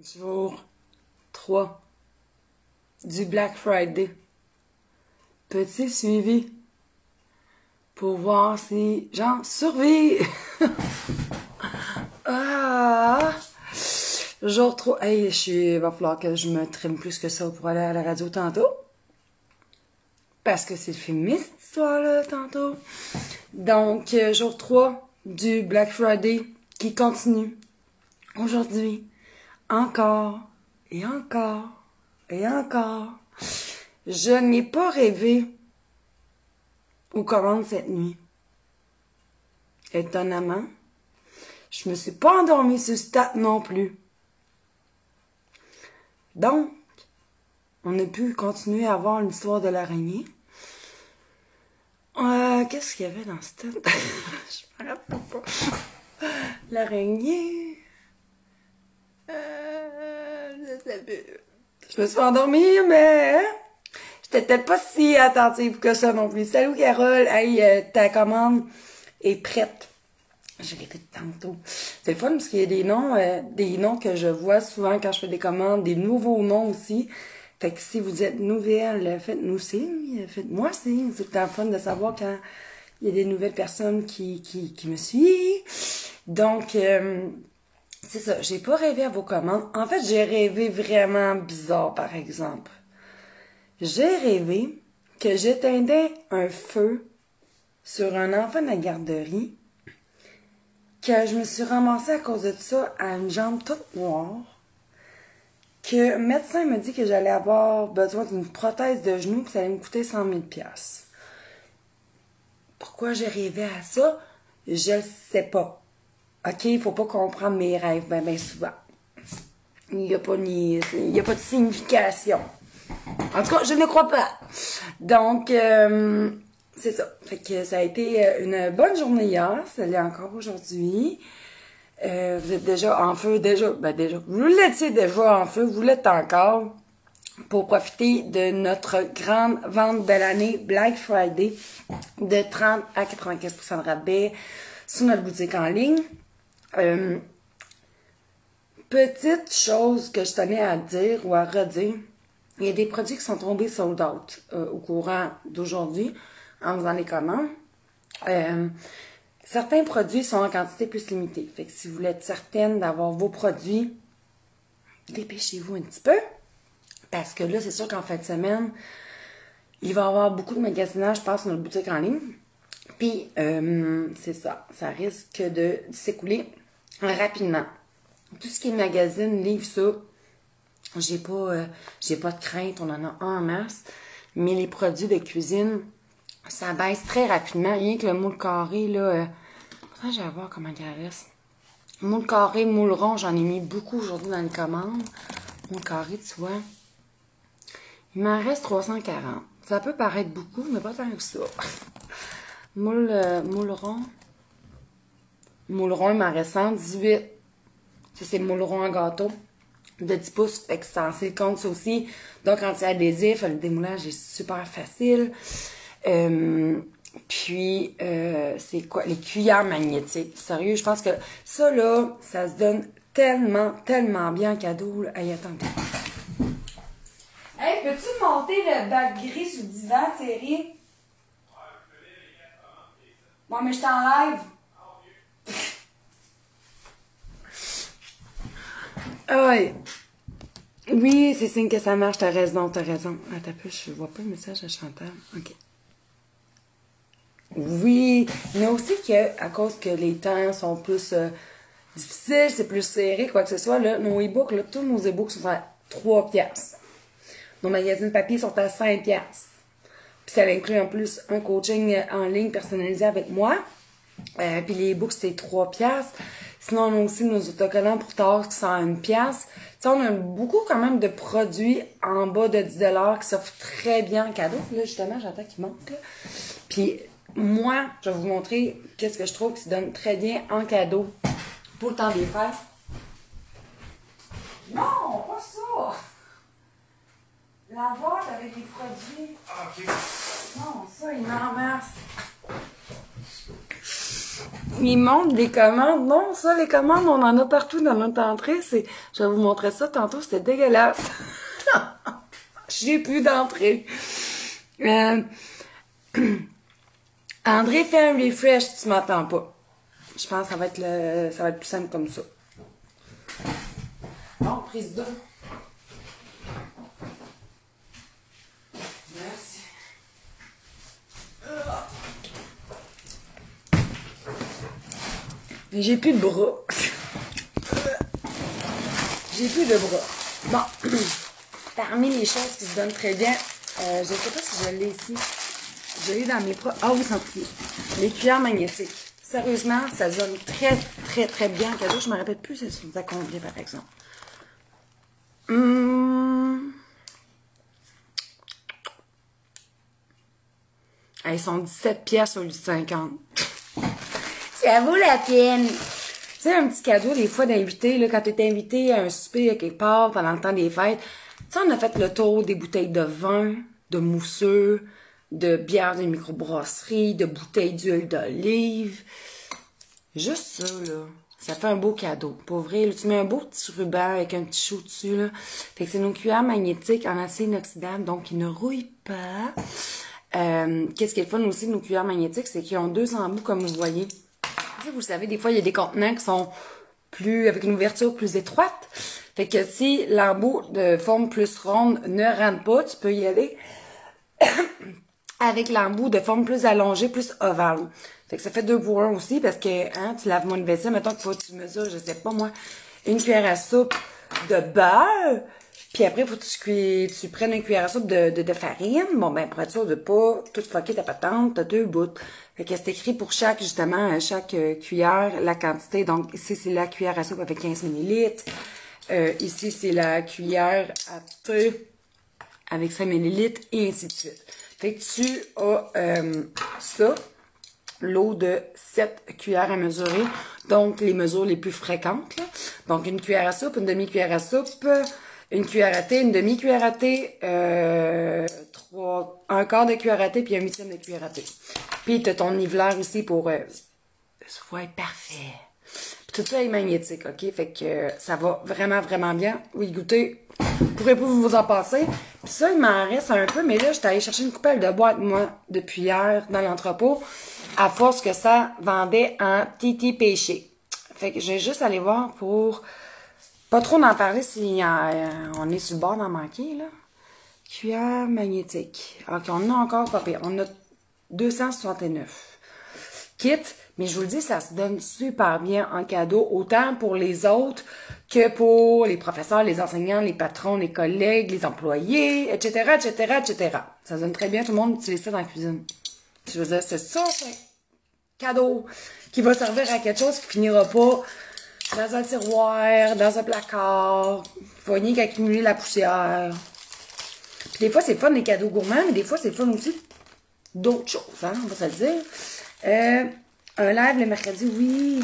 Jour 3 du Black Friday. Petit suivi pour voir si j'en survis. Jour 3. Hey, va falloir que je me trime plus que ça pour aller à la radio tantôt. Parce que c'est le film cette histoire-là, tantôt. Donc, jour 3 du Black Friday qui continue. Aujourd'hui, encore, et encore, et encore. Je n'ai pas rêvé aux commandes cette nuit. Étonnamment, je me suis pas endormie sur stat non plus. Donc, on a pu continuer à voir l'histoire de l'araignée. Qu'est-ce qu'il y avait dans ce stat? Je me rappelle pas. L'araignée... Je me suis endormie, mais j'étais peut-être pas si attentive que ça non plus. Salut Carole, hey, ta commande est prête. Je l'ai fait tantôt. C'est le fun parce qu'il y a des noms que je vois souvent quand je fais des commandes, des nouveaux noms aussi. Fait que si vous êtes nouvelle, faites-nous signe, faites-moi signe. C'est tout le temps fun de savoir quand il y a des nouvelles personnes qui me suivent. Donc, c'est ça, j'ai pas rêvé à vos commandes. En fait, j'ai rêvé vraiment bizarre, par exemple. J'ai rêvé que j'éteindais un feu sur un enfant de la garderie, que je me suis ramassée à cause de ça à une jambe toute noire, que le médecin m'a dit que j'allais avoir besoin d'une prothèse de genou, que ça allait me coûter 100 000 $. Pourquoi j'ai rêvé à ça? Je le sais pas. OK, il faut pas comprendre mes rêves ben souvent. Il y a pas de signification. En tout cas, je ne crois pas. Donc, c'est ça. Fait que ça a été une bonne journée hier. Ça l'est encore aujourd'hui. Vous êtes déjà en feu, déjà. Vous l'étiez déjà en feu, vous l'êtes encore. Pour profiter de notre grande vente de l'année Black Friday de 30 à 95% de rabais sur notre boutique en ligne. Petite chose que je tenais à dire ou à redire, il y a des produits qui sont tombés sold out au courant d'aujourd'hui en faisant les commandes. Certains produits sont en quantité plus limitée. Fait que si vous voulez être certaine d'avoir vos produits, dépêchez-vous un petit peu. Parce que là, c'est sûr qu'en fin de semaine, il va y avoir beaucoup de magasinage, je pense, sur notre boutique en ligne. Puis, c'est ça. Ça risque de s'écouler rapidement. Tout ce qui est magazine, livre, ça, j'ai pas de crainte, on en a en masse. Mais les produits de cuisine, ça baisse très rapidement. Rien que le moule carré, là, je vais voir comment il reste. Moule carré, moule rond, j'en ai mis beaucoup aujourd'hui dans les commandes. Moule carré, tu vois. Il m'en reste 340. Ça peut paraître beaucoup, mais pas tant que ça. Moule rond. Moule rond, il m'en reste 118. Ça, c'est moule rond en gâteau de 10 pouces. Fait que c'est en silicone, ça aussi. Donc, anti-adhésif, le démoulage est super facile. Puis, c'est quoi? Les cuillères magnétiques. Sérieux, je pense que ça, là, ça se donne tellement, tellement bien en cadeau. Là. Hey, attendez. Hey, peux-tu monter le bac gris sous le divan, Thierry? Bon, mais je t'enlève. Ah ouais. Oui, c'est signe que ça marche, t'as raison. Attends un peu, je vois pas le message à Chantal. OK. Oui, mais aussi qu'à cause que les temps sont plus difficiles, c'est plus serré, quoi que ce soit, là, nos e-books, là, tous nos e-books sont à 3 $. Nos magazines papier sont à 5 $. Puis ça inclut en plus un coaching en ligne personnalisé avec moi. Puis les e-books, c'était 3 $. Sinon, on a aussi nos autocollants pour tasks qui sont à 1 $. Tu sais, on a beaucoup quand même de produits en bas de 10 $ qui s'offrent très bien en cadeau. Là, justement, j'attends qu'ils montent, là. Puis moi, je vais vous montrer qu'est-ce que je trouve qui se donne très bien en cadeau pour le temps des fêtes. Non, pas ça! La boîte avec les produits. Ah, ok. Non, ça, il m'en masse. Ils montrent des commandes. Non, ça, les commandes, on en a partout dans notre entrée. Je vais vous montrer ça tantôt, c'était dégueulasse. J'ai plus d'entrée. André, fais un refresh, tu m'entends pas. Je pense que ça va être plus simple comme ça. Bon, prise 2. Merci. Mais j'ai plus de bras. J'ai plus de bras. Bon. Parmi les choses qui se donnent très bien, je ne sais pas si je l'ai ici. Je l'ai dans mes bras. Ah oui, senti. Les cuillères magnétiques. Sérieusement, ça se donne très, très, très bien en cadeau. Je me rappelle plus, ça se à combien, par exemple. Elles sont 17 pièces au lieu de 50. Ça vaut la peine. Tu sais, un petit cadeau, des fois, d'inviter, là, quand t'es invité à un souper à quelque part pendant le temps des fêtes, tu sais, on a fait le tour des bouteilles de vin, de mousseux, de bière de microbrasserie, de bouteilles d'huile d'olive. Juste ça, là. Ça fait un beau cadeau. Pour vrai, là, tu mets un beau petit ruban avec un petit chou dessus, là. Fait que c'est nos cuillères magnétiques en acier inoxydable, donc ils ne rouillent pas. Qu'est-ce qui est le fun aussi de nos cuillères magnétiques, c'est qu'ils ont 2 embouts, comme vous voyez. Vous savez, des fois, il y a des contenants qui sont avec une ouverture plus étroite. Fait que si l'embout de forme plus ronde ne rentre pas, tu peux y aller avec l'embout de forme plus allongée, plus ovale. Fait que ça fait 2 pour 1 aussi, parce que, hein, tu laves moins de vaisselle, mettons qu'il faut que tu mesures, je sais pas moi, une cuillère à soupe de beurre, puis après, il faut que tu prennes une cuillère à soupe de farine. Bon, ben, pour être sûr de pas tout fucker ta patente, t'as 2 bouts. Fait que c'est écrit pour chaque cuillère, la quantité. Donc, ici, c'est la cuillère à soupe avec 15 ml. Ici, c'est la cuillère à thé avec 5 ml, et ainsi de suite. Fait que tu as ça, l'eau de 7 cuillères à mesurer. Donc, les mesures les plus fréquentes, là. Donc, une cuillère à soupe, une demi-cuillère à soupe, une cuillère à thé, une demi-cuillère à thé, un quart de cuillère à thé, puis un huitième de cuillère à thé. Puis tu as ton niveleur ici pour ce soit parfait. Puis tout ça est magnétique, ok? Fait que ça va vraiment, vraiment bien. Oui, goûtez. Vous pourrez pas vous en passer. Puis ça, il m'en reste un peu, mais là, j'étais allée chercher une coupelle de boîte, moi, depuis hier, dans l'entrepôt, à force que ça vendait en titi pêché. Fait que je vais juste aller voir pour pas trop en parler si on est sur le bord d'en manquer, là. Cuillère magnétique. Ok, on a encore pas pire. On a 269 kits, mais je vous le dis, ça se donne super bien en cadeau, autant pour les autres que pour les professeurs, les enseignants, les patrons, les collègues, les employés, etc., etc., etc. Ça se donne très bien, tout le monde utilise ça dans la cuisine. Je veux dire, c'est ça, c'est un cadeau qui va servir à quelque chose qui finira pas dans un tiroir, dans un placard, faut rien qu'accumuler la poussière. Puis des fois, c'est fun les cadeaux gourmands, mais des fois, c'est fun aussi d'autres choses, hein, on va se le dire. Un live le mercredi, oui.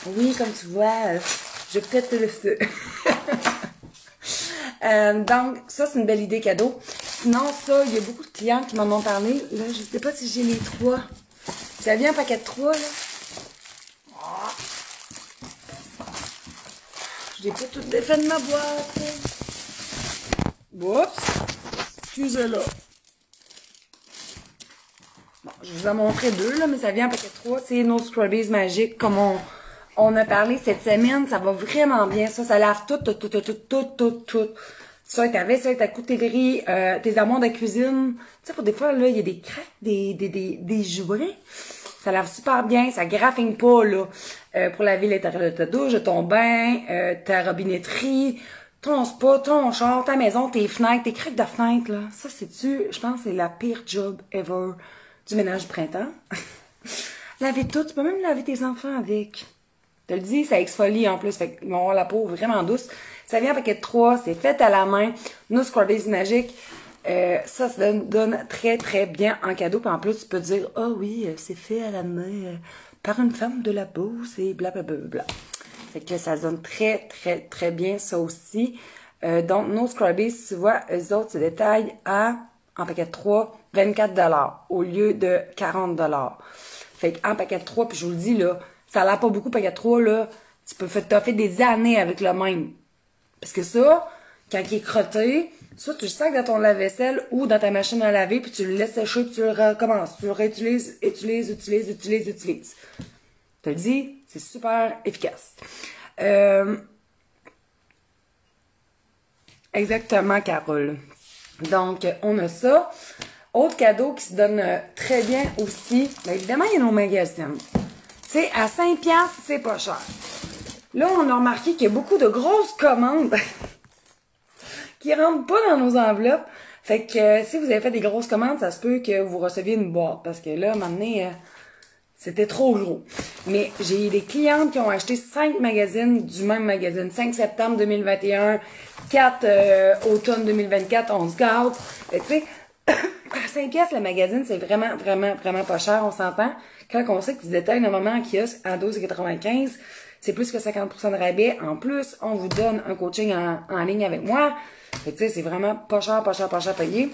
Oui, comme tu vois, je pète le feu. Donc, ça, c'est une belle idée cadeau. Sinon, ça, il y a beaucoup de clients qui m'en ont parlé. Là, je sais pas si j'ai les 3. Ça vient un paquet de 3, là. Je l'ai pas tout défait de ma boîte. Oups. Excusez-la. Bon, je vous ai montré 2, là, mais ça vient en paquet de 3. C'est nos Scrubbies magiques, comme on a parlé cette semaine. Ça va vraiment bien, ça. Ça lave tout. Ça, ta vaisselle, ta coutellerie, tes armoires de cuisine. Tu sais, pour des fois, là, il y a des craques, des jouets. Ça lave super bien, ça graffine pas, là. Pour laver l'intérieur de ta douche, ton bain, ta robinetterie, ton spa, ton char, ta maison, tes fenêtres, tes craques de fenêtres, là. Ça, je pense, c'est la pire job ever du ménage du printemps. Laver tout, tu peux même laver tes enfants avec. Je te le dis, ça exfolie en plus, fait qu'ils vont avoir la peau vraiment douce. Ça vient en paquet de 3, c'est fait à la main, nos Scrubbies magiques. Ça se donne très, très bien en cadeau. Puis en plus, tu peux dire, ah oui, c'est fait à la main par une femme de la Beauce et blablabla. Fait que ça se donne très, très, très bien, ça aussi. Donc, nos Scrubbies, tu vois, eux autres se détaillent en paquet de 3, 24 $ au lieu de 40 $. Fait qu'en paquet de 3, puis je vous le dis, là, ça a l'air pas beaucoup, paquet de 3, là, tu peux t'as fait des années avec le même. Parce que ça, quand il est crotté, soit tu le sacs dans ton lave-vaisselle ou dans ta machine à laver, puis tu le laisses sécher, puis tu le recommences. Tu le réutilises, utilises. Je te le dis, c'est super efficace. Exactement, Carole. Donc, on a ça. Autre cadeau qui se donne très bien aussi, bien évidemment, il y a nos magazines. Tu sais, à 5$, c'est pas cher. Là, on a remarqué qu'il y a beaucoup de grosses commandes qui rentrent pas dans nos enveloppes. Fait que si vous avez fait des grosses commandes, ça se peut que vous receviez une boîte. Parce que là, maintenant, c'était trop gros. Mais j'ai des clientes qui ont acheté 5 magazines du même magazine. 5 septembre 2021, 4 automne 2024, on se gâte. Tu sais, à 5$ le magazine, c'est vraiment pas cher, on s'entend. Quand on sait que vous détaillez normalement en kiosque à 12,95$, c'est plus que 50% de rabais. En plus, on vous donne un coaching en ligne avec moi. Tu sais, c'est vraiment pas cher payé.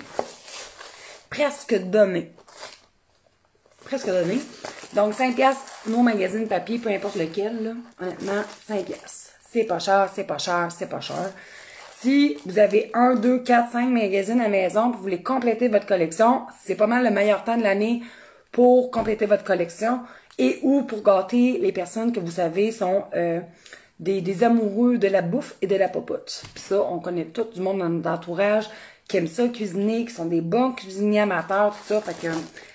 Presque donné. Donc, 5$, nos magazines papier, peu importe lequel, là, honnêtement, 5$. C'est pas cher. Si vous avez 1, 2, 4, 5 magazines à la maison, puis vous voulez compléter votre collection, c'est pas mal le meilleur temps de l'année pour compléter votre collection et ou pour gâter les personnes que vous savez sont des amoureux de la bouffe et de la popote. Puis ça, on connaît tout du monde dans notre entourage qui aiment ça cuisiner, qui sont des bons cuisiniers amateurs, tout ça. Fait que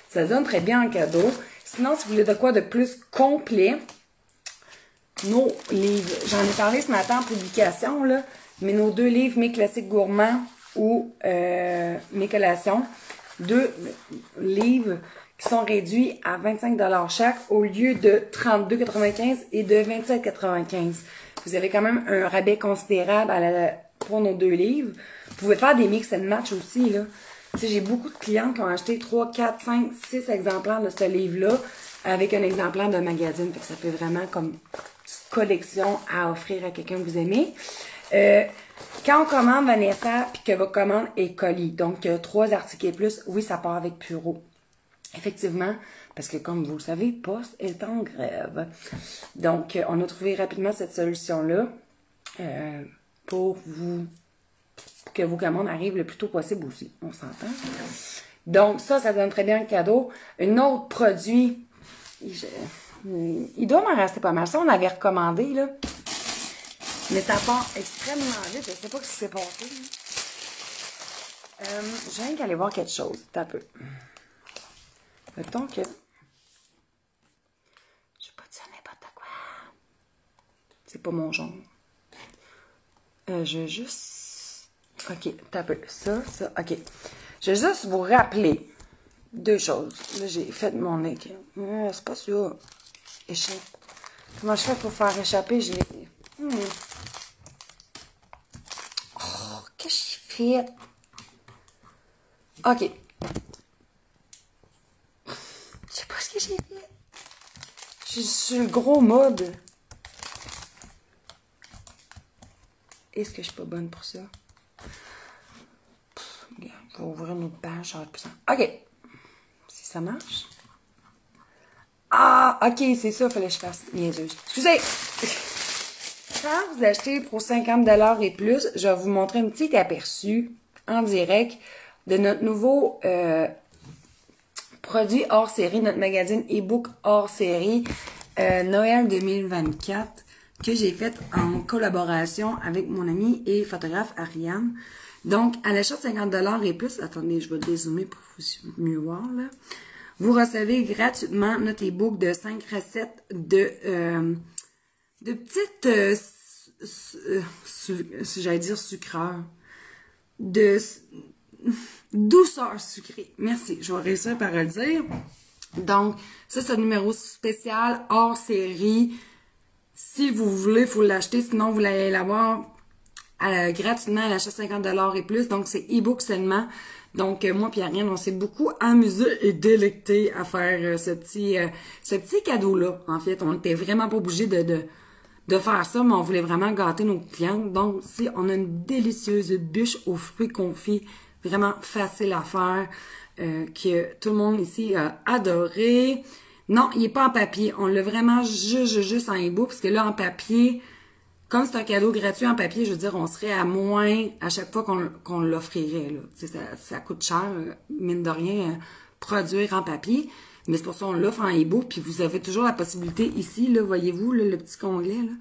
ça se donne très bien en cadeau. Sinon, si vous voulez de quoi de plus complet, nos livres, j'en ai parlé ce matin en publication, là, mais nos 2 livres, Mes classiques gourmands ou Mes collations, 2 livres qui sont réduits à 25$ chaque au lieu de 32,95$ et de 27,95$. Vous avez quand même un rabais considérable pour nos 2 livres. Vous pouvez faire des mix and match aussi, là. Tu sais, j'ai beaucoup de clientes qui ont acheté 3, 4, 5, 6 exemplaires de ce livre-là avec un exemplaire de magazine. Fait que ça fait vraiment comme une collection à offrir à quelqu'un que vous aimez. Quand on commande Vanessa, puis que votre commande est colis, donc 3 articles et plus, oui, ça part avec Puro. Effectivement, parce que comme vous le savez, Poste est en grève. Donc, on a trouvé rapidement cette solution-là pour que vos commandes arrivent le plus tôt possible aussi. On s'entend? Donc, ça donne très bien le cadeau. Un autre produit, il doit m'en rester pas mal. Ça, on avait recommandé, là. Mais ça part extrêmement vite. Je sais pas ce qui s'est passé. Je viens d'aller voir quelque chose. Un peu. Mettons que... Je vais pas dire n'importe quoi. C'est pas mon genre. Je vais juste... OK, t'as peu. Ça, OK. Je vais juste vous rappeler 2 choses. Là, j'ai fait mon écran. C'est pas sûr. Échappe. Comment je fais pour faire échapper? J'ai... Oh, qu'est-ce que j'ai fait? OK. Je sais pas ce que j'ai fait. Je suis sur le gros mode. Est-ce que je suis pas bonne pour ça? Regarde, je vais ouvrir une autre page, ça va être plus simple. OK. Si ça marche. Ah, OK, c'est ça, il fallait que je fasse niaiseuse. Excusez! Quand vous achetez pour 50$ et plus, je vais vous montrer un petit aperçu en direct de notre nouveau produit hors série, notre magazine e-book hors série Noël 2024 que j'ai fait en collaboration avec mon amie et photographe Ariane. Donc, à l'achat de 50$ et plus, attendez, je vais dézoomer pour mieux voir, là. Vous recevez gratuitement notre e-book de 5 recettes de petites, j'allais dire sucreurs, de douceur sucrée. Merci, je vais réussir par le dire. Donc, ça, c'est un numéro spécial hors série. Si vous voulez, il faut l'acheter, sinon vous allez l'avoir gratuitement à l'achat 50$ et plus. Donc, c'est e-book seulement. Donc, moi et Ariane, on s'est beaucoup amusé et délecté à faire ce petit cadeau-là. En fait, on n'était vraiment pas obligé de faire ça, mais on voulait vraiment gâter nos clientes. Donc, si on a une délicieuse bûche aux fruits confits, vraiment facile à faire, que tout le monde ici a adoré. Non, il est pas en papier. On l'a vraiment juste en e-book, parce que là, en papier, comme c'est un cadeau gratuit en papier, je veux dire, on serait à moins à chaque fois qu'on l'offrirait, là. Tu sais, ça coûte cher, mine de rien, produire en papier. Mais c'est pour ça qu'on l'offre en e-book, puis vous avez toujours la possibilité ici, là, voyez-vous, là, le petit onglet, là.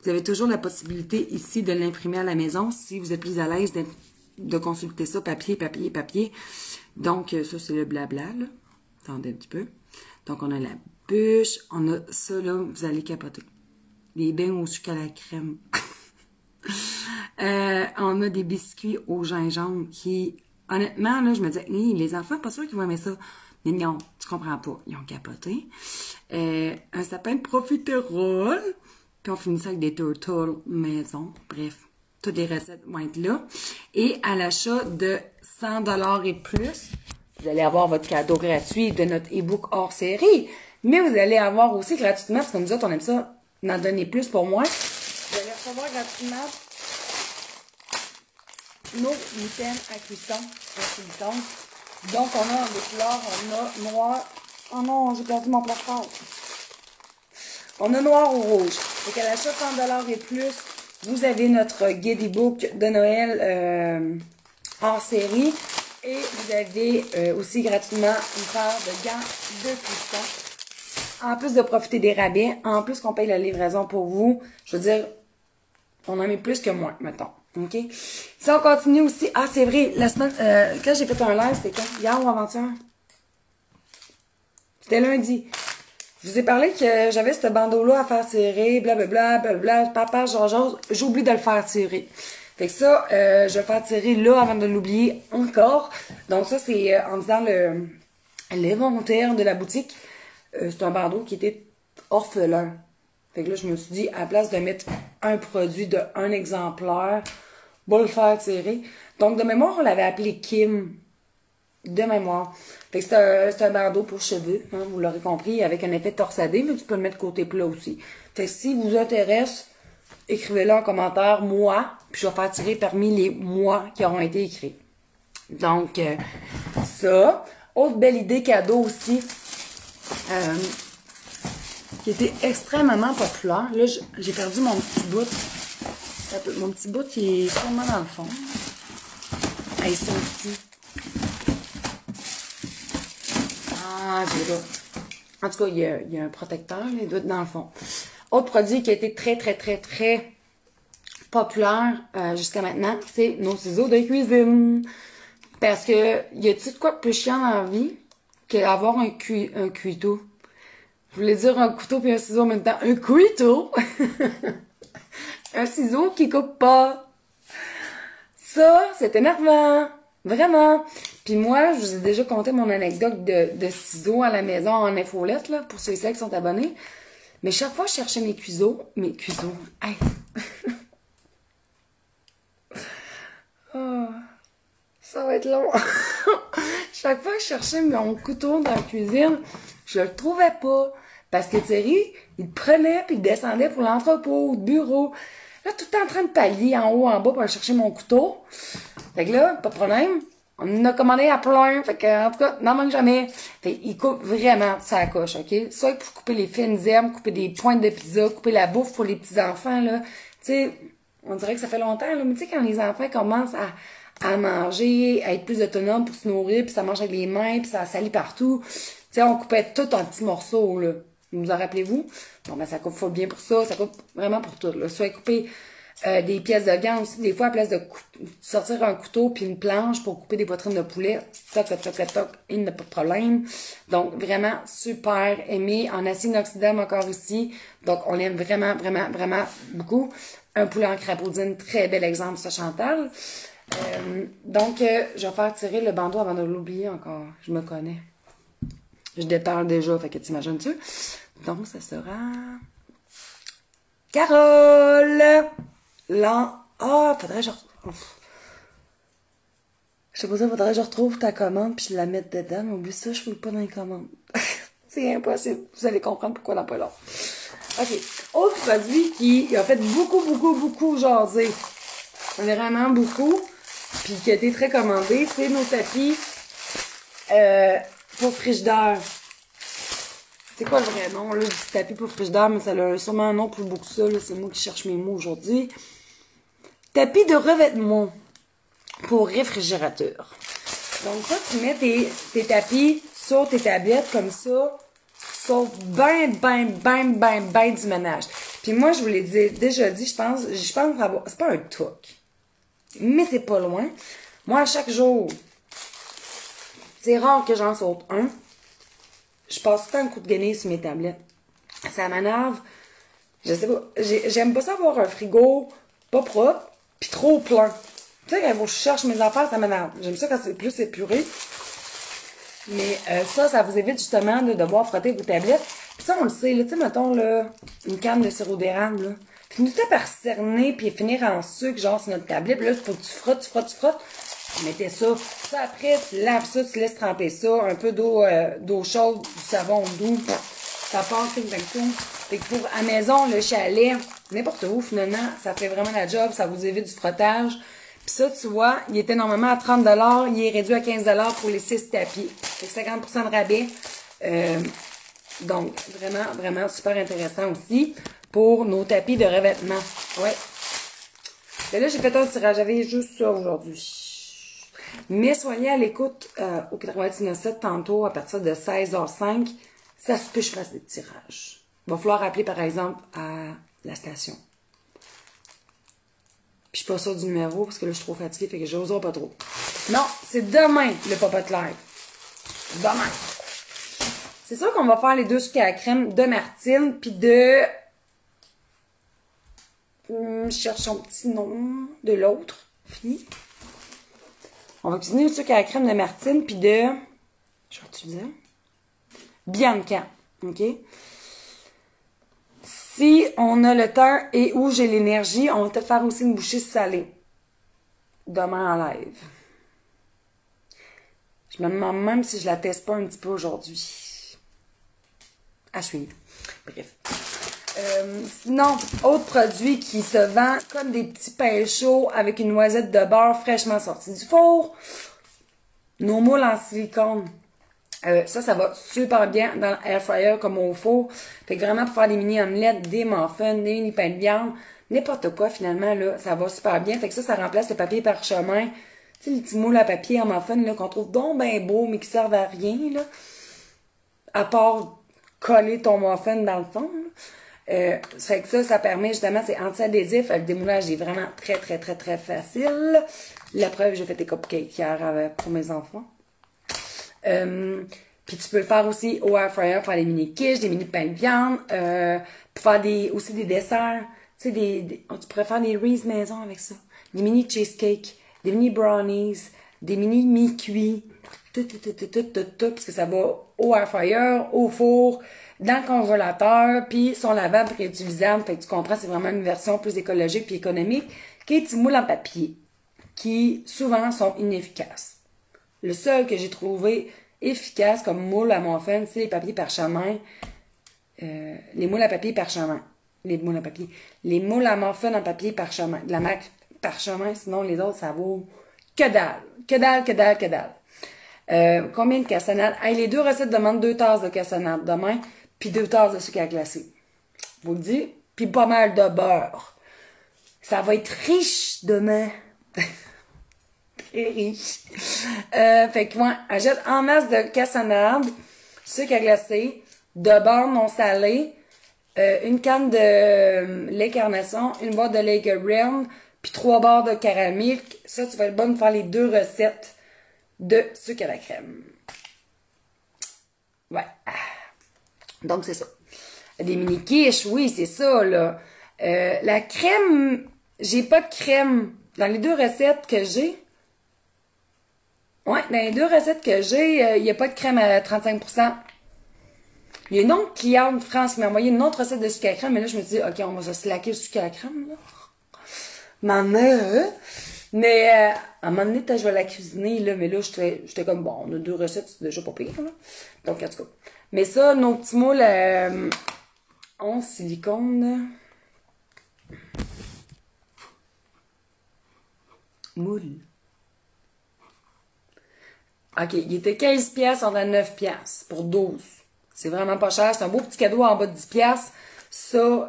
Vous avez toujours la possibilité ici de l'imprimer à la maison si vous êtes plus à l'aise de consulter ça, papier. Donc, ça, c'est le blabla, là. Attendez un petit peu. Donc, on a la bûche, on a ça, là, vous allez capoter. Des beignes au sucre à la crème. On a des biscuits au gingembre qui, honnêtement, là, je me disais, les enfants, pas sûr qu'ils vont aimer ça. Mais non, tu comprends pas. Ils ont capoté. Un sapin de profiterole. Puis on finit ça avec des turtles maison. Bref, toutes les recettes vont être là. Et à l'achat de 100$ et plus, vous allez avoir votre cadeau gratuit de notre e-book hors série. Mais vous allez avoir aussi gratuitement, parce que nous autres, on aime ça, d'en donner plus pour moi. Vous allez recevoir gratuitement nos mitaines à cuisson en silicone. Donc, on a des couleurs, on a noir. Oh non, j'ai perdu mon plafond. On a noir ou rouge. Donc, à l'achat 100$ et plus, vous avez notre guide e-book de Noël hors série. Et vous avez aussi gratuitement une paire de gants de cuisson. En plus de profiter des rabais, en plus qu'on paye la livraison pour vous, je veux dire, on en met plus que moins, mettons. OK? Si on continue aussi, ah, c'est vrai, la semaine, quand j'ai fait un live, c'était quand? Hier ou avant-hier? C'était lundi. Je vous ai parlé que j'avais ce bandeau-là à faire tirer, blablabla, blablabla, papa, genre, j'oublie de le faire tirer. Fait que ça, je vais le faire tirer là avant de l'oublier encore. Donc ça, c'est en disant l'inventaire de la boutique. C'est un bandeau qui était orphelin. Fait que là, je me suis dit, à la place de mettre un produit de un exemplaire, va le faire tirer. Donc, de mémoire, on l'avait appelé Kim. De mémoire. Fait que c'est un bandeau pour cheveux, hein, vous l'aurez compris, avec un effet torsadé, mais tu peux le mettre côté plat aussi. Fait que si vous intéresse, écrivez-le en commentaire, moi, puis je vais faire tirer parmi les mois qui auront été écrits. Donc, ça. Autre belle idée cadeau aussi, qui était extrêmement populaire. Là, j'ai perdu mon petit bout. Mon petit bout qui est sûrement dans le fond. Hey, ça aussi. Ah, j'ai là. En tout cas, il y a un protecteur, là, il doit être dans le fond. Autre produit qui a été très populaire jusqu'à maintenant, c'est nos ciseaux de cuisine. Parce que, y a-t-il de quoi de plus chiant dans la vie qu'avoir un cuiteau? Je voulais dire un couteau puis un ciseau en même temps. Un cuiteau! Un ciseau qui coupe pas. Ça, c'est énervant. Vraiment. Puis moi, je vous ai déjà conté mon anecdote de ciseaux à la maison en infolette, là, pour ceux-ci qui sont abonnés. Mais chaque fois, je cherchais mes cuiseaux. Hey. Oh, ça va être long. Chaque fois que je cherchais mon couteau dans la cuisine, je le trouvais pas. Parce que Thierry, il le prenait puis il descendait pour l'entrepôt, le bureau. Là, tout le temps en train de pallier en haut, en bas pour aller chercher mon couteau. Fait que là, pas de problème. On en a commandé à plein. Fait que, en tout cas, n'en manque jamais. Fait qu'il coupe vraiment sa coche, OK? Soit pour couper les fines herbes, couper des pointes de pizza, couper la bouffe pour les petits-enfants, là. Tu sais, on dirait que ça fait longtemps, là. Mais tu sais, quand les enfants commencent à manger, à être plus autonomes pour se nourrir, puis ça mange avec les mains, puis ça salit partout. Tu sais, on coupait tout en petits morceaux, là. Vous en rappelez-vous? Bon, ben, ça coupe full bien pour ça. Ça coupe vraiment pour tout, là. Soit couper des pièces de viande aussi. Des fois, à place de sortir un couteau puis une planche pour couper des poitrines de poulet, toc, il n'y a pas de problème. Donc, vraiment super aimé. En acier inoxydable encore ici. Donc, on l'aime vraiment beaucoup. Un poulet en crapaudine, très bel exemple, ça, Chantal. Donc, je vais faire tirer le bandeau avant de l'oublier encore. Je me connais. Je déparle déjà, fait que t'imagines-tu? Donc, ça sera... Carole! Faudrait que je retrouve... Je sais pas ça, faudrait que je retrouve ta commande puis je la mette dedans, mais oublie ça, je fais pas dans les commandes. C'est impossible. Vous allez comprendre pourquoi dans pas long. OK. Autre produit qui a fait beaucoup jaser. Vraiment beaucoup. Puis qui a été très commandé, c'est nos tapis pour frigidaire. C'est quoi le vrai nom, là, du tapis pour frigidaire, mais ça a sûrement un nom plus beau que ça, là. C'est moi qui cherche mes mots aujourd'hui. Tapis de revêtement pour réfrigérateur. Donc, ça, tu mets tes tapis sur tes tablettes comme ça, sauf ben du ménage. Puis moi, je vous l'ai déjà dit, je pense avoir, c'est pas un truc, mais c'est pas loin. Moi, à chaque jour, c'est rare que j'en saute un. Je passe tout le temps un coup de guenille sur mes tablettes. Ça m'énerve. Je sais pas. J'aime pas ça avoir un frigo pas propre puis trop plein. Tu sais, quand je cherche mes affaires, ça m'énerve. J'aime ça quand c'est plus épuré. Mais ça vous évite justement de devoir frotter vos tablettes. Puis ça, on le sait, là, tu sais, mettons, là, une canne de sirop d'érable, là. Finit tout par cerner puis finir en sucre, genre, sur notre tablette. Puis là, il faut que tu frottes. Tu mettais ça. Ça, après, tu laves ça, tu laisses tremper ça. Un peu d'eau chaude, du savon doux. Ça passe, tout. Fait que pour, à la maison, le chalet, n'importe où, finalement, ça fait vraiment la job. Ça vous évite du frottage. Puis ça, tu vois, il était normalement à 30 $. Il est réduit à 15 $ pour les 6 tapis. Fait que 50 % de rabais. Donc, vraiment super intéressant aussi pour nos tapis de revêtement. Ouais. Et là, j'ai fait un tirage. J'avais juste ça aujourd'hui. Mais soyez à l'écoute au 99.7 tantôt à partir de 16h05. Ça se peut que je fasse des tirages. Il va falloir appeler, par exemple, à la station. Puis je suis pas sûre du numéro parce que là, je suis trop fatiguée, fait que j'oserai pas trop. Non, c'est demain, le Popote Live. Demain. C'est sûr qu'on va faire les deux sucres à la crème de Martine, puis de... je cherche son petit nom de l'autre. Fini. On va cuisiner le sucre à la crème de Martine, puis de... Je vais te dire. Bianca. OK? Si on a le temps et où j'ai l'énergie, on va peut-être faire aussi une bouchée salée. Demain en live. Je me demande même si je la teste pas un petit peu aujourd'hui. À suivre. Bref. Sinon, autre produit qui se vend comme des petits pains chauds avec une noisette de beurre fraîchement sortie du four. Nos moules en silicone. Ça va super bien dans l'air fryer comme au four. Fait que vraiment pour faire des mini omelettes, des muffins, des mini pains de viande, n'importe quoi finalement, là, ça va super bien. Fait que ça remplace le papier parchemin. Tu sais, les petits moules à papier en muffin, là, qu'on trouve donc ben beau, mais qui servent à rien, là. À part coller ton muffin dans le fond, fait que ça permet justement, c'est anti-adhésif. Le démoulage est vraiment très facile. La preuve, j'ai fait des cupcakes hier pour mes enfants. Puis tu peux le faire aussi au air fryer, faire des mini quiches, des mini pains de viande, pour faire aussi des desserts. Tu sais, tu pourrais faire des Reese maison avec ça. Des mini cheesecakes, des mini brownies, des mini mi-cuits. Tout, parce que ça va au air fryer, au four, dans le congélateur, puis sont lavables, réutilisables. Fait que tu comprends, c'est vraiment une version plus écologique puis économique que les petits moules en papier, qui souvent sont inefficaces. Le seul que j'ai trouvé efficace comme moule à muffin, c'est les papiers parchemin. Les moules à papier parchemin. Les moules à papier. Les moules à muffin en papier parchemin. De la marque Parchemin, sinon les autres, ça vaut que dalle. Que dalle. Combien de cassonades? Hey, les deux recettes demandent 2 tasses de cassonade demain, puis 2 tasses de sucre à glacer. Je vous le dis. Puis pas mal de beurre. Ça va être riche demain. Très riche. Fait que moi, achète en masse de cassonade, sucre à glacer, de beurre non salé, une canne de lait carnation, une boîte de lait Realm, puis 3 barres de caramel. Ça, tu vas être bonne pour faire les 2 recettes de sucre à la crème. Ouais. Donc, c'est ça. Des mini quiches, oui, c'est ça, là. La crème, j'ai pas de crème. Dans les 2 recettes que j'ai, ouais, dans les 2 recettes que j'ai, il n'y a pas de crème à 35%. Il y a une autre cliente de France qui m'a envoyé une autre recette de sucre à la crème, mais là, je me dis, OK, on va se slacker le sucre à la crème, là. Mais à un moment donné, peut-être je vais la cuisiner, là, mais là, j'étais comme, bon, on a 2 recettes, c'est déjà pas pire, là. Donc, en tout cas. Mais ça, nos petits moules en silicone. Moule. OK, il était 15$, on a 9$ pour 12. C'est vraiment pas cher. C'est un beau petit cadeau en bas de 10$. Ça,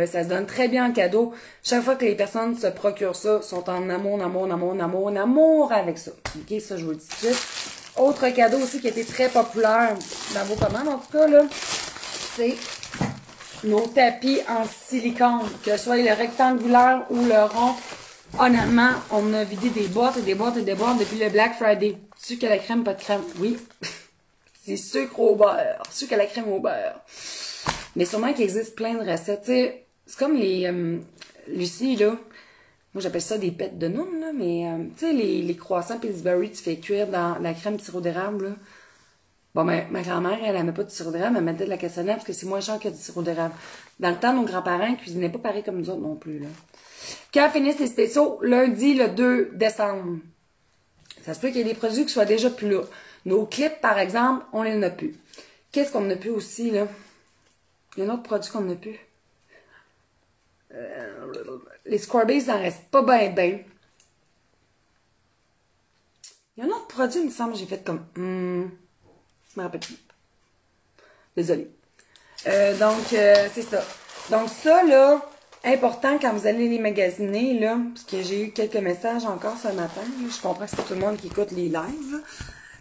ça se donne très bien en cadeau. Chaque fois que les personnes se procurent ça, sont en amour avec ça. OK, ça, je vous le dis tout de suite. Autre cadeau aussi qui a été très populaire dans vos commandes, en tout cas, là, c'est nos tapis en silicone, que ce soit le rectangulaire ou le rond. Honnêtement, on a vidé des boîtes et des boîtes et des boîtes depuis le Black Friday. Sucre à la crème, pas de crème. Oui. C'est sucre au beurre. Sucre à la crème au beurre. Mais sûrement qu'il existe plein de recettes. C'est comme les... Lucie, là. Moi, j'appelle ça des pêtes de noun, là. Mais, tu sais, les croissants Pillsbury, tu fais cuire dans la crème sirop d'érable, là. Bon, ma grand-mère, elle met pas de sirop d'érable, elle mettait de la cassonade parce que c'est moins cher que du sirop d'érable. Dans le temps, nos grands-parents ne cuisinaient pas pareil comme nous autres non plus, là. Quand finissent les spéciaux, lundi, le 2 décembre. Ça se peut qu'il y ait des produits qui soient déjà plus là. Nos clips, par exemple, on les a plus. Qu'est-ce qu'on n'a plus aussi, là? Il y a un autre produit qu'on n'a plus. Les Squarbies, ça en reste pas bien. Il y a un autre produit, il me semble, j'ai fait comme... Je me rappelle plus. Désolée. C'est ça. Donc, ça, là, important quand vous allez les magasiner, là, parce que j'ai eu quelques messages encore ce matin. Là, je comprends que c'est pas tout le monde qui écoute les lives. Là.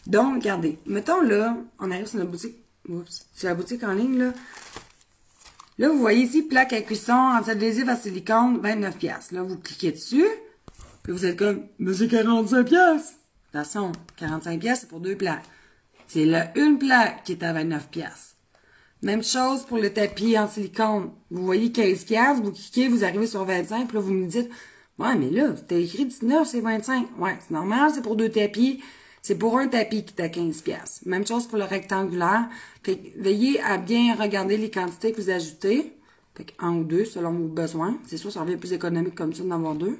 Donc, regardez. Mettons, là, on arrive sur notre boutique. Oups. Sur la boutique en ligne, là. Là, vous voyez ici, plaque à cuisson, anti-adhésif à silicone, 29$. Là, vous cliquez dessus. Puis vous êtes comme, mais c'est 45$. Attention, 45$, c'est pour 2 plaques. C'est là une plaque qui est à 29$. Même chose pour le tapis en silicone. Vous voyez 15$, vous cliquez, vous arrivez sur 25$, puis là, vous me dites, ouais, mais là, c'était écrit 19$, c'est 25$. Ouais, c'est normal, c'est pour 2 tapis. C'est pour un tapis qui est à 15$. Même chose pour le rectangulaire. Fait que, veillez à bien regarder les quantités que vous ajoutez. Fait que 1 ou 2 selon vos besoins. C'est sûr, ça revient plus économique comme ça d'en avoir 2.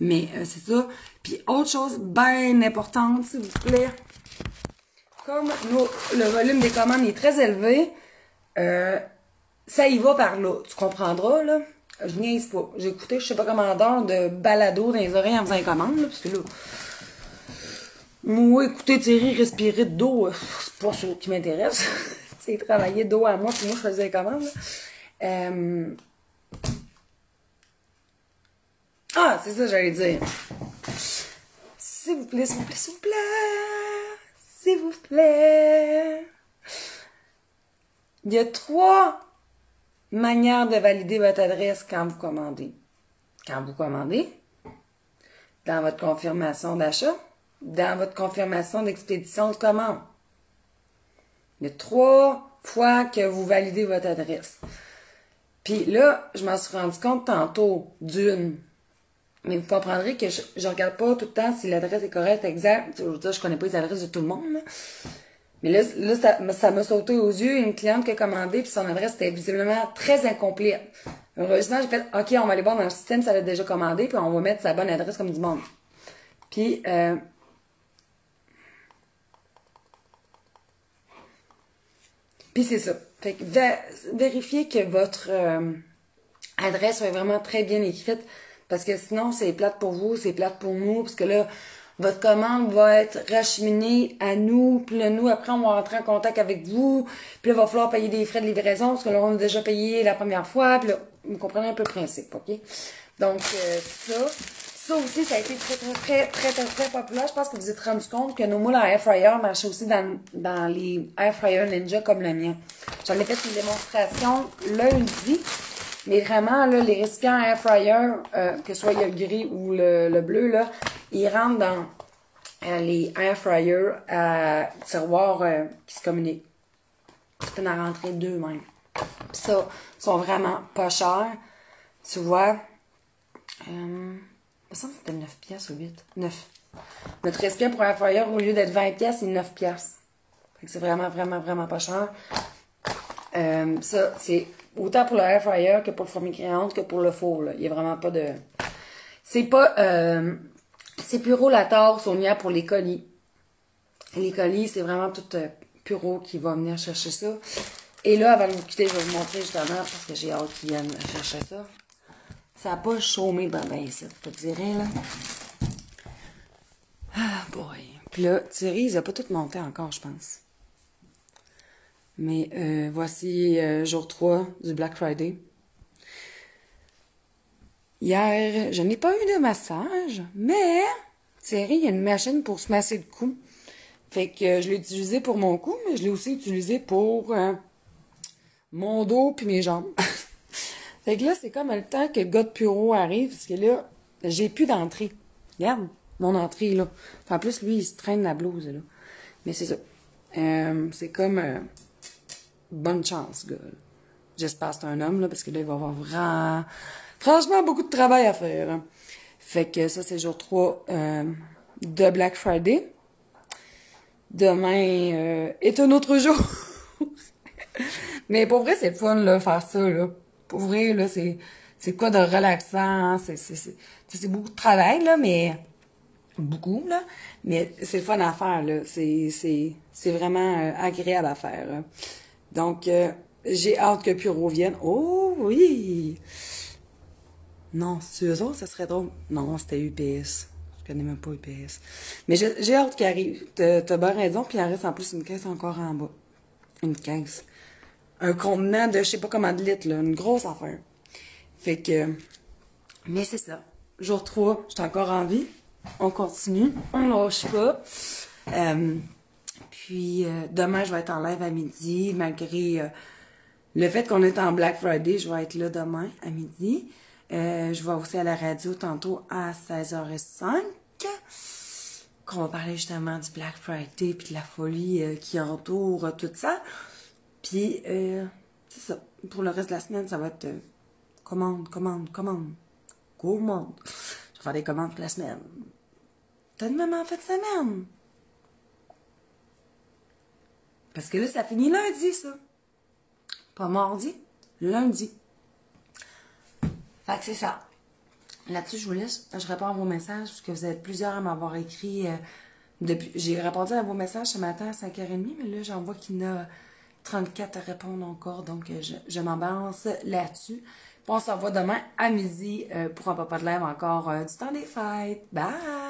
Mais c'est ça. Puis autre chose bien importante, s'il vous plaît. Comme le volume des commandes est très élevé, ça y va par là. Tu comprendras, là. Je niaise pas. J'ai écouté, je sais pas comment d'heures de balado dans les oreilles en faisant les commandes, là, parce que là... Moi, écoutez, tirer, respirer de dos, c'est pas ça qui m'intéresse. C'est travailler dos à moi, puis moi, je faisais les commandes, là. Ah, c'est ça que j'allais dire. S'il vous plaît, s'il vous plaît, s'il vous plaît. S'il vous plaît. Il y a 3 manières de valider votre adresse quand vous commandez. Quand vous commandez, dans votre confirmation d'achat, dans votre confirmation d'expédition de commande. Il y a 3 fois que vous validez votre adresse. Puis là, je m'en suis rendu compte tantôt d'une. Mais vous comprendrez que je regarde pas tout le temps si l'adresse est correcte, exacte. Je veux dire, je connais pas les adresses de tout le monde, là. Mais là, ça m'a sauté aux yeux. Une cliente qui a commandé, puis son adresse était visiblement très incomplète. Heureusement, j'ai fait, OK, on va aller voir dans le système, ça l'a déjà commandé, puis on va mettre sa bonne adresse comme du monde. Puis, c'est ça. Fait que vérifiez que votre adresse soit vraiment très bien écrite, parce que sinon, c'est plate pour vous, c'est plate pour nous, parce que là, votre commande va être racheminée à nous, puis là, nous, après, on va rentrer en contact avec vous, puis là, il va falloir payer des frais de livraison, parce que là, on a déjà payé la première fois, puis là, vous comprenez un peu le principe, OK? Donc, ça aussi, ça a été très populaire. Je pense que vous vous êtes rendu compte que nos moules à air fryer marchaient aussi dans les air fryer Ninja comme le mien. J'en ai fait une démonstration lundi, mais vraiment, là, les récipients à air fryer, que ce soit le gris ou le bleu, là, ils rentrent dans les air fryers à tiroirs qui se communiquent. Tu peux en rentrer 2 même. Puis ça, ils sont vraiment pas chers. Tu vois, il me semble que c'était 9$ ou 8. 9. Notre récipient pour air fryer, au lieu d'être 20$, c'est 9$. Fait que c'est vraiment pas cher. Ça, c'est autant pour le air fryer que pour le fourmicréante que pour le four, là. Il n'y a vraiment pas de... C'est pas... c'est Puro-Lator Sonia pour les colis. Les colis, c'est vraiment tout Puro qui va venir chercher ça. Et là, avant de vous quitter, je vais vous montrer justement, parce que j'ai hâte qu'ils viennent chercher ça. Ça n'a pas chômé dans ben ici, je te dirais, là. Ah, boy. Puis là, Thierry, il n'a pas tout monté encore, je pense. Mais voici jour 3 du Black Friday. Hier, je n'ai pas eu de massage, mais Thierry, il y a une machine pour se masser le cou. Fait que je l'ai utilisé pour mon cou, mais je l'ai aussi utilisé pour mon dos puis mes jambes. Fait que là, c'est comme le temps que le gars de bureau arrive, parce que là, j'ai plus d'entrée. Regarde, mon entrée, là. Enfin, en plus, lui, il se traîne la blouse, là. Mais c'est ça. C'est comme... bonne chance, gars. J'espère que c'est un homme, là, parce que là, il va avoir vraiment... Franchement, beaucoup de travail à faire. Hein. Fait que ça, c'est jour 3 de Black Friday. Demain est un autre jour. Mais pour vrai, c'est fun, là, faire ça, là. Pour vrai, là, c'est quoi de relaxant, hein? C'est beaucoup de travail, là, mais... Beaucoup, là. Mais c'est le fun à faire, là. C'est vraiment agréable à faire. Hein. Donc, j'ai hâte que Puro vienne. Oh, oui! Non, c'est eux autres, ça serait drôle. Non, c'était UPS. Je connais même pas UPS. Mais j'ai hâte qu'il arrive. T'as bien raison, puis il en reste en plus une caisse encore en bas. Une caisse. Un contenant de je sais pas comment de litres, là. Une grosse affaire. Fait que... Mais c'est ça. Jour 3, j'étais encore en vie. On continue. On lâche pas. Puis demain, je vais être en live à midi, malgré le fait qu'on est en Black Friday, je vais être là demain à midi. Je vais aussi à la radio tantôt à 16h05, qu'on va parler justement du Black Friday puis de la folie qui entoure tout ça. Puis, c'est ça. Pour le reste de la semaine, ça va être commande. Gourmande. Je vais faire des commandes pour la semaine. T'as une maman en fait de semaine? Parce que là, ça finit lundi, ça. Pas mardi, lundi. Fait que c'est ça. Là-dessus, je vous laisse. Je réponds à vos messages, parce que vous êtes plusieurs à m'avoir écrit depuis. J'ai répondu à vos messages ce matin à 5h30, mais là, j'en vois qu'il y en a 34 à répondre encore, donc je m'en balance là-dessus. Puis on se revoit demain à midi pour un papa de lèvres encore du temps des fêtes. Bye!